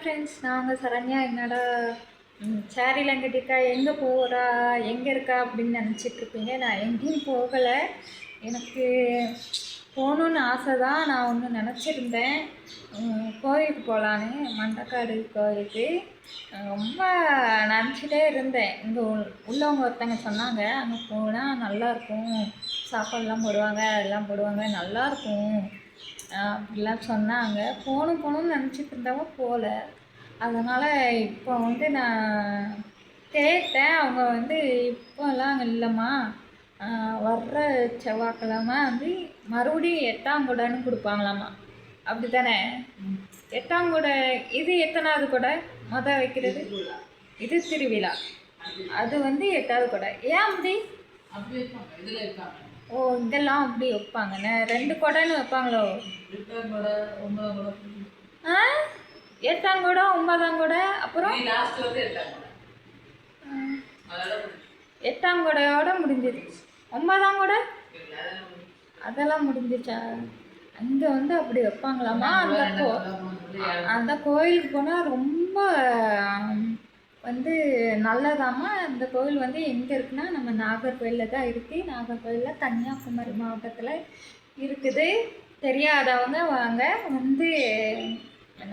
Friends, நாங்கள் சரண்யா என்னோட சேரீலாம் கட்டியிருக்கா, எங்கே போகிறா, எங்கே இருக்கா அப்படின்னு நினச்சிட்ருப்பீங்க. நான் எங்கேயும் போகலை. எனக்கு போகணுன்னு ஆசை தான். நான் ஒன்று நினச்சிருந்தேன், கோயிலுக்கு போகலான்னு, மண்டக்காடு கோயிலுக்கு. ரொம்ப நினச்சிட்டே இருந்தேன். இங்கே உள்ளவங்க ஒருத்தங்க சொன்னாங்க, அங்கே போனால் நல்லாயிருக்கும், சாப்பாடெலாம் போடுவாங்க, அதெல்லாம் போடுவாங்க, நல்லாயிருக்கும் அப்படிலாம் சொன்னாங்க. போகணும்னு நினச்சிட்டு இருந்தவங்க போகல. அதனால் இப்போ நான் கேட்டேன். அவங்க இப்போல்லாம் இல்லைம்மா, வர்ற செவ்வாய்க்கிழமை மறுபடியும் எட்டாங்குடைன்னு கொடுப்பாங்களாம்மா. அப்படி தானே? எட்டாங்குடை இது எத்தனாவது கொடை வைக்கிறது? இது திருவிழா. அது 8வது கொடை. ஏன் அப்படி? ஓ, இதெல்லாம் அப்படி வைப்பாங்கண்ணே. 2 கொடைன்னு வைப்பாங்களோ? 8ஆம் கொடை, 9ஆம் கொடை, அப்புறம் 8ஆம் கொடையோட முடிஞ்சது. 9ஆம் கொடை அதெல்லாம் முடிஞ்சிச்சா? அங்கே அப்படி வைப்பாங்களாமா. அந்த கோயிலுக்கு போனால் ரொம்ப நல்லதாம்மா. அந்த கோயில் எங்கே இருக்குன்னா, நம்ம நாகர்கோயிலில் தான் இருக்குது. நாகர்கோயிலில் கன்னியாகுமரி மாவட்டத்தில் இருக்குது. தெரியாதவங்க வாங்க,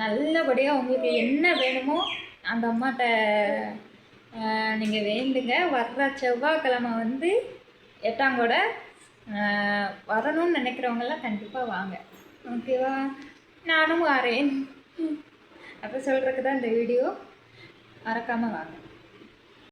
நல்லபடியாக உங்களுக்கு என்ன வேணுமோ அந்த அம்மாட்ட நீங்கள் வேண்டுங்க. வர்ற செவ்வாய்க்கிழமை 8ஆம் கொடை வரணும்னு நினைக்கிறவங்கெல்லாம் கண்டிப்பாக வாங்க. ஓகேவா? நானும் வரேன். அப்போ சொல்கிறதுக்கு தான் இந்த வீடியோ. மறக்காமல் வாங்க.